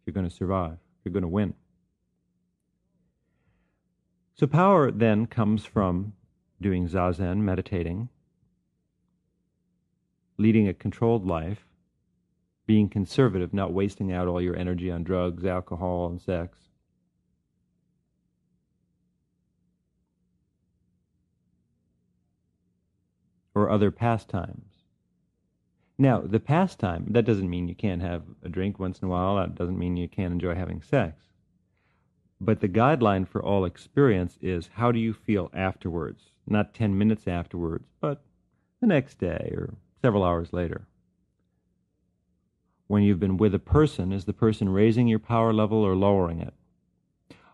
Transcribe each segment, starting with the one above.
you're going to survive, if you're going to win. So power then comes from doing zazen, meditating, leading a controlled life, being conservative, not wasting out all your energy on drugs, alcohol, and sex. Or other pastimes. Now, the pastime, that doesn't mean you can't have a drink once in a while, that doesn't mean you can't enjoy having sex. But the guideline for all experience is, how do you feel afterwards? Not 10 minutes afterwards, but the next day or several hours later. When you've been with a person, is the person raising your power level or lowering it?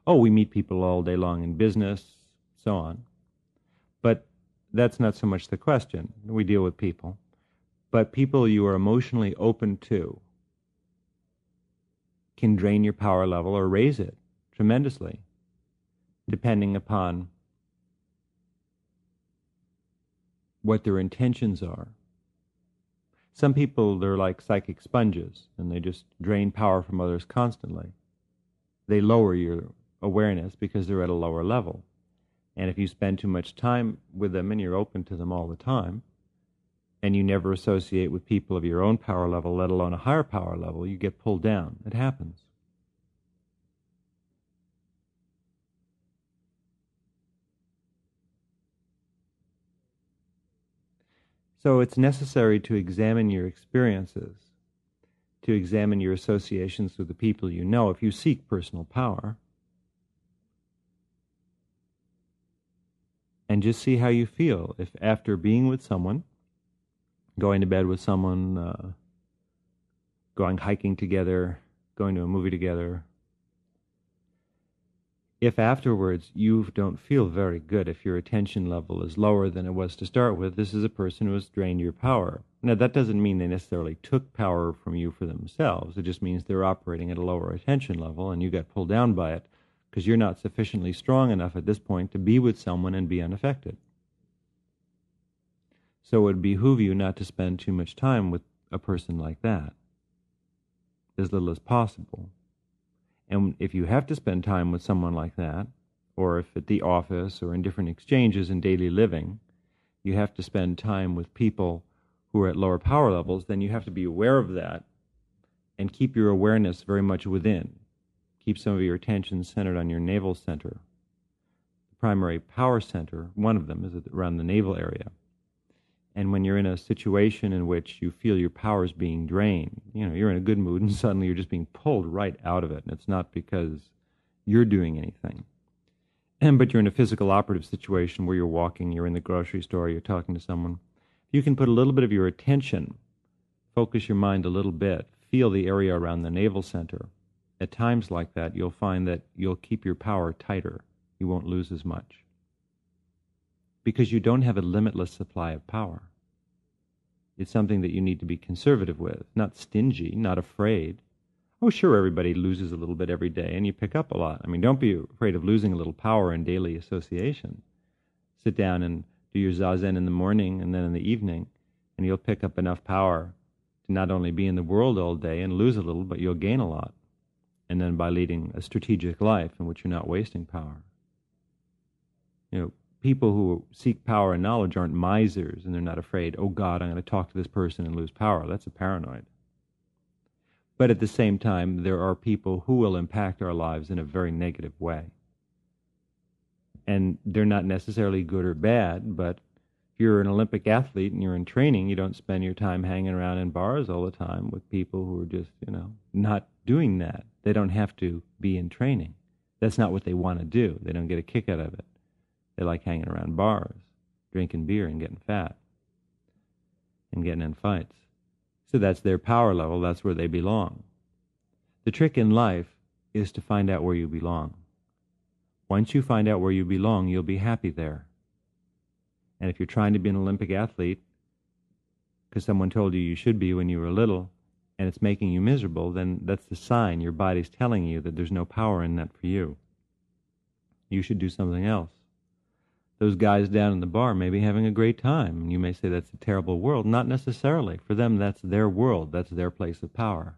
Oh, we meet people all day long in business, so on. But that's not so much the question. We deal with people. But people you are emotionally open to can drain your power level or raise it tremendously, depending upon what their intentions are. Some people, they're like psychic sponges, and they just drain power from others constantly. They lower your awareness because they're at a lower level. And if you spend too much time with them and you're open to them all the time, and you never associate with people of your own power level, let alone a higher power level, you get pulled down. It happens. So it's necessary to examine your experiences, to examine your associations with the people you know, if you seek personal power, and just see how you feel. If after being with someone, going to bed with someone, going hiking together, going to a movie together, if afterwards you don't feel very good, if your attention level is lower than it was to start with, this is a person who has drained your power. Now, that doesn't mean they necessarily took power from you for themselves. It just means they're operating at a lower attention level, and you got pulled down by it because you're not sufficiently strong enough at this point to be with someone and be unaffected. So it would behoove you not to spend too much time with a person like that, as little as possible. And if you have to spend time with someone like that, or if at the office or in different exchanges in daily living, you have to spend time with people who are at lower power levels, then you have to be aware of that and keep your awareness very much within. Keep some of your attention centered on your navel center. The primary power center, one of them, is around the navel area. And when you're in a situation in which you feel your power is being drained, you're in a good mood and suddenly you're just being pulled right out of it. And it's not because you're doing anything. But you're in a physical operative situation where you're walking, you're in the grocery store, you're talking to someone. You can put a little bit of your attention, focus your mind a little bit, feel the area around the navel center. At times like that, you'll find that you'll keep your power tighter. You won't lose as much. Because you don't have a limitless supply of power. It's something that you need to be conservative with, not stingy, not afraid. Oh, sure, everybody loses a little bit every day, and you pick up a lot. Don't be afraid of losing a little power in daily association. Sit down and do your zazen in the morning and then in the evening, and you'll pick up enough power to not only be in the world all day and lose a little, but you'll gain a lot. And then by leading a strategic life in which you're not wasting power. People who seek power and knowledge aren't misers, and they're not afraid, oh God, I'm going to talk to this person and lose power. That's a paranoid. But at the same time, there are people who will impact our lives in a very negative way. And they're not necessarily good or bad, but if you're an Olympic athlete and you're in training, you don't spend your time hanging around in bars all the time with people who are just, not doing that. They don't have to be in training. That's not what they want to do. They don't get a kick out of it. They like hanging around bars, drinking beer and getting fat and getting in fights. So that's their power level. That's where they belong. The trick in life is to find out where you belong. Once you find out where you belong, you'll be happy there. And if you're trying to be an Olympic athlete because someone told you should be when you were little and it's making you miserable, then that's the sign your body's telling you that there's no power in that for you. You should do something else. Those guys down in the bar may be having a great time, and you may say that's a terrible world. Not necessarily. For them, that's their world. That's their place of power.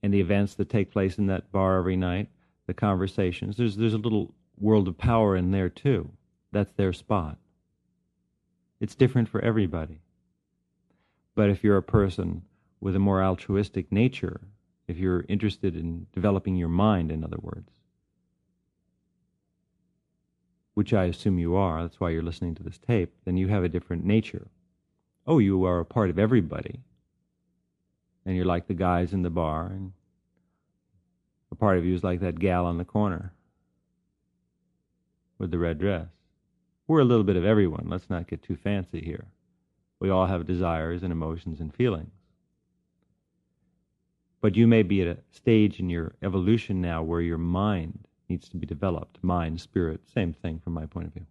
and the events that take place in that bar every night, the conversations. There's a little world of power in there too. That's their spot. It's different for everybody. But if you're a person with a more altruistic nature, if you're interested in developing your mind, in other words, which I assume you are, that's why you're listening to this tape, then you have a different nature. Oh, you are a part of everybody. And you're like the guys in the bar, and a part of you is like that gal on the corner with the red dress. We're a little bit of everyone. Let's not get too fancy here. We all have desires and emotions and feelings. But you may be at a stage in your evolution now where your mind needs to be developed. Mind, spirit, same thing from my point of view.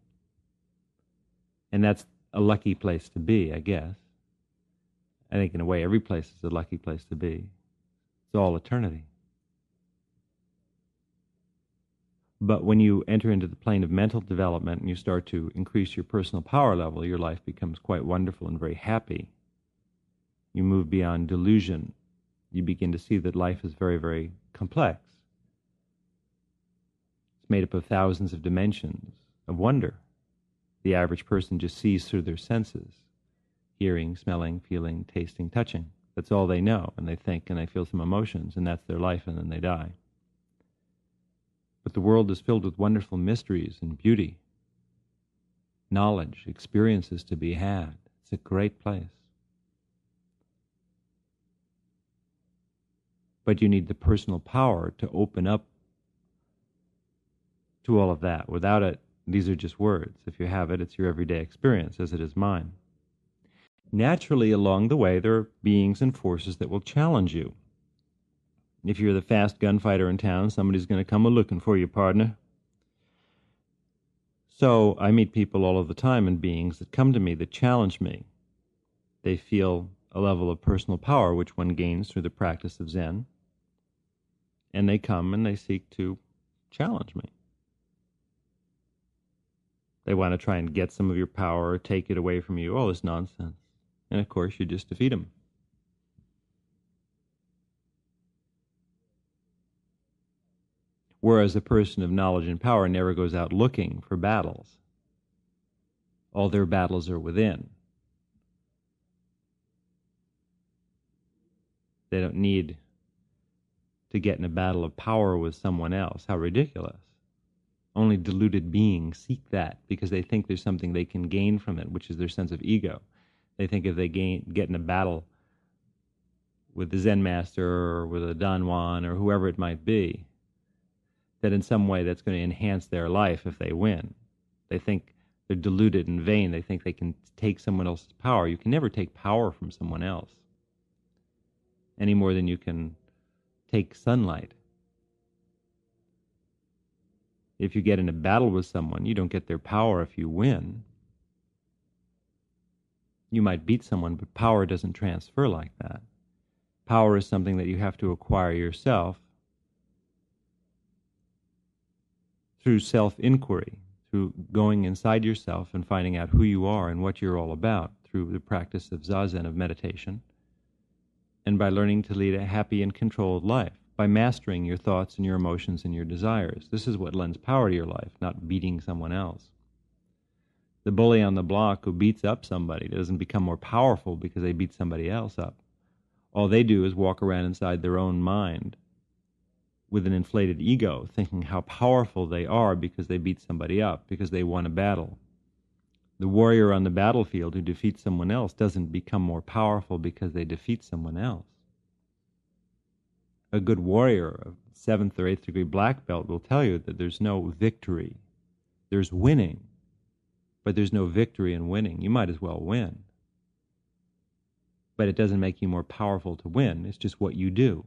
And that's a lucky place to be, I guess. I think in a way every place is a lucky place to be. It's all eternity. But when you enter into the plane of mental development and you start to increase your personal power level, your life becomes quite wonderful and very happy. You move beyond delusion. You begin to see that life is very, very complex. It's made up of thousands of dimensions of wonder. The average person just sees through their senses. Hearing, smelling, feeling, tasting, touching. That's all they know, and they think and they feel some emotions, and that's their life, and then they die. But the world is filled with wonderful mysteries and beauty, knowledge, experiences to be had. It's a great place. But you need the personal power to open up to all of that. Without it, these are just words. If you have it, it's your everyday experience, as it is mine. Naturally, along the way, there are beings and forces that will challenge you. If you're the fast gunfighter in town, somebody's going to come a-looking for you, partner. So I meet people all of the time and beings that come to me that challenge me. They feel a level of personal power which one gains through the practice of Zen. And they come and they seek to challenge me. They want to try and get some of your power or take it away from you. All this nonsense. And of course, you just defeat them. Whereas a person of knowledge and power never goes out looking for battles. All their battles are within. They don't need to get in a battle of power with someone else. How ridiculous. Only deluded beings seek that because they think there's something they can gain from it, which is their sense of ego. They think if they get in a battle with the Zen master or with a Don Juan or whoever it might be, that in some way that's going to enhance their life if they win. They think they're deluded and vain. They think they can take someone else's power. You can never take power from someone else any more than you can take sunlight. If you get in a battle with someone, you don't get their power if you win. You might beat someone, but power doesn't transfer like that. Power is something that you have to acquire yourself through self-inquiry, through going inside yourself and finding out who you are and what you're all about, through the practice of zazen, of meditation, and by learning to lead a happy and controlled life, by mastering your thoughts and your emotions and your desires. This is what lends power to your life, not beating someone else. The bully on the block who beats up somebody doesn't become more powerful because they beat somebody else up. All they do is walk around inside their own mind with an inflated ego, thinking how powerful they are because they beat somebody up, because they won a battle. The warrior on the battlefield who defeats someone else doesn't become more powerful because they defeat someone else. A good warrior, a 7th or 8th degree black belt, will tell you that there's no victory. There's winning, but there's no victory in winning. You might as well win. But it doesn't make you more powerful to win. It's just what you do.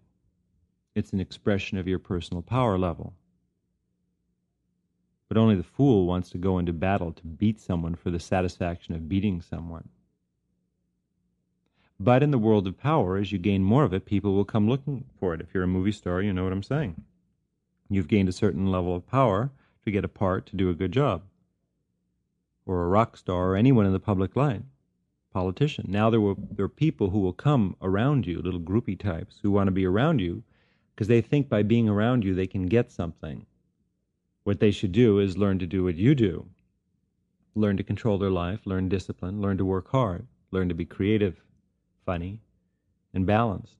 It's an expression of your personal power level. But only the fool wants to go into battle to beat someone for the satisfaction of beating someone. But in the world of power, as you gain more of it, people will come looking for it. If you're a movie star, you know what I'm saying. You've gained a certain level of power to get a part, to do a good job. Or a rock star, or anyone in the public light. Politician. Now there are people who will come around you, little groupie types, who want to be around you because they think by being around you they can get something. What they should do is learn to do what you do. Learn to control their life, learn discipline, learn to work hard, learn to be creative, funny, and balanced.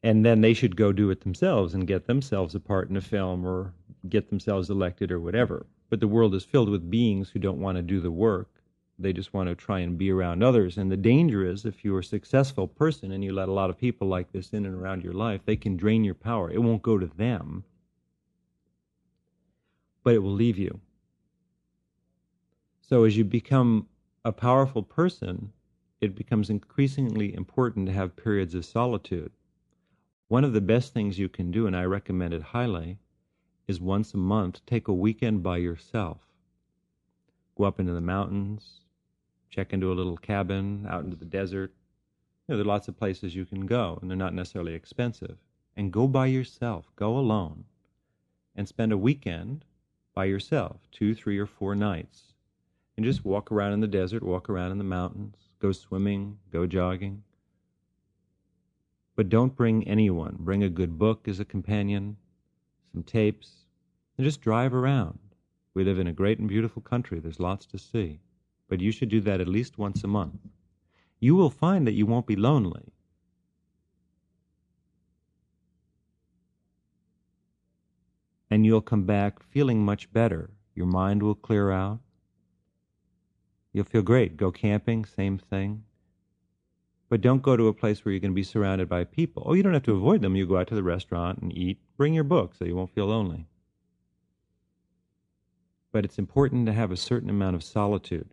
And then they should go do it themselves and get themselves a part in a film or get themselves elected or whatever. But the world is filled with beings who don't want to do the work. They just want to try and be around others. And the danger is, if you're a successful person and you let a lot of people like this in and around your life, they can drain your power. It won't go to them, but it will leave you. So as you become a powerful person, it becomes increasingly important to have periods of solitude. One of the best things you can do, and I recommend it highly, is once a month, take a weekend by yourself. Go up into the mountains, check into a little cabin, out into the desert. There are lots of places you can go, and they're not necessarily expensive. And go by yourself, go alone, and spend a weekend by yourself, 2, 3, or 4 nights. And just walk around in the desert, walk around in the mountains, go swimming, go jogging. But don't bring anyone. Bring a good book as a companion, some tapes, and just drive around. We live in a great and beautiful country. There's lots to see. But you should do that at least once a month. You will find that you won't be lonely. And you'll come back feeling much better. Your mind will clear out. You'll feel great. Go camping, same thing. But don't go to a place where you're going to be surrounded by people. Oh, you don't have to avoid them. You go out to the restaurant and eat. Bring your book so you won't feel lonely. But it's important to have a certain amount of solitude,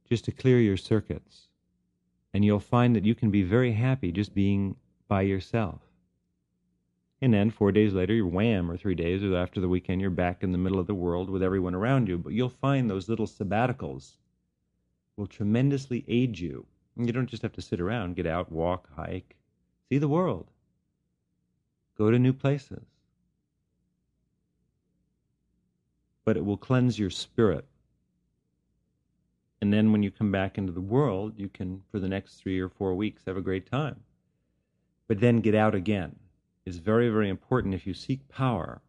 just to clear your circuits. And you'll find that you can be very happy just being by yourself. And then 4 days later, you're wham, or 3 days, or after the weekend, you're back in the middle of the world with everyone around you. But you'll find those little sabbaticals will tremendously aid you. And you don't just have to sit around. Get out, walk, hike, see the world. Go to new places. But it will cleanse your spirit. And then when you come back into the world, you can, for the next 3 or 4 weeks, have a great time. But then get out again. It's very, very important, if you seek power,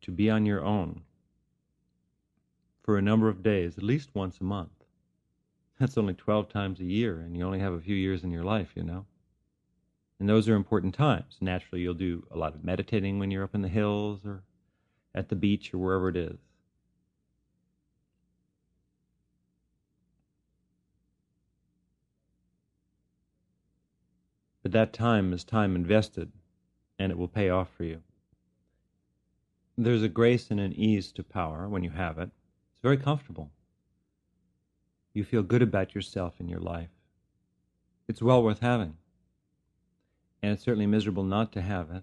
to be on your own for a number of days, at least once a month. That's only 12 times a year, and you only have a few years in your life, you know. And those are important times. Naturally, you'll do a lot of meditating when you're up in the hills or at the beach or wherever it is. But that time is time invested, and it will pay off for you. There's a grace and an ease to power when you have it. It's very comfortable. You feel good about yourself and your life. It's well worth having. And it's certainly miserable not to have it.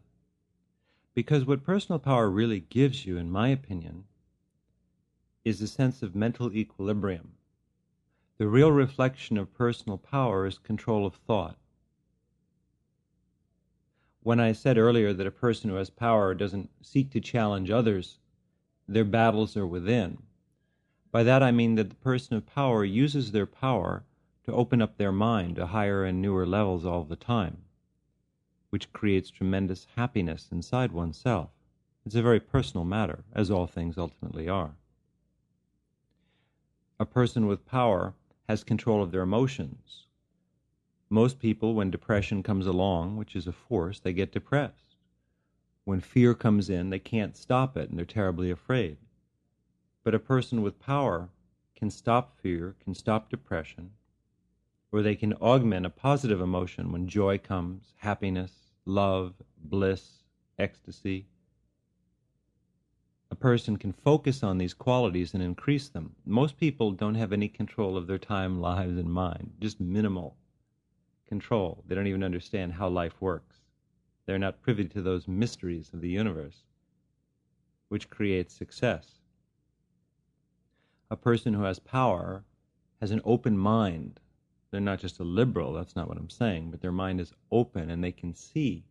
Because what personal power really gives you, in my opinion, is a sense of mental equilibrium. The real reflection of personal power is control of thought. When I said earlier that a person who has power doesn't seek to challenge others, their battles are within. By that I mean that the person of power uses their power to open up their mind to higher and newer levels all the time, which creates tremendous happiness inside oneself. It's a very personal matter, as all things ultimately are. A person with power has control of their emotions. Most people, when depression comes along, which is a force, they get depressed. When fear comes in, they can't stop it, and they're terribly afraid. But a person with power can stop fear, can stop depression, or they can augment a positive emotion when joy comes, happiness, love, bliss, ecstasy. A person can focus on these qualities and increase them. Most people don't have any control of their time, lives, and mind, just minimal control. They don't even understand how life works. They're not privy to those mysteries of the universe, which creates success. A person who has power has an open mind. They're not just a liberal, that's not what I'm saying, but their mind is open and they can see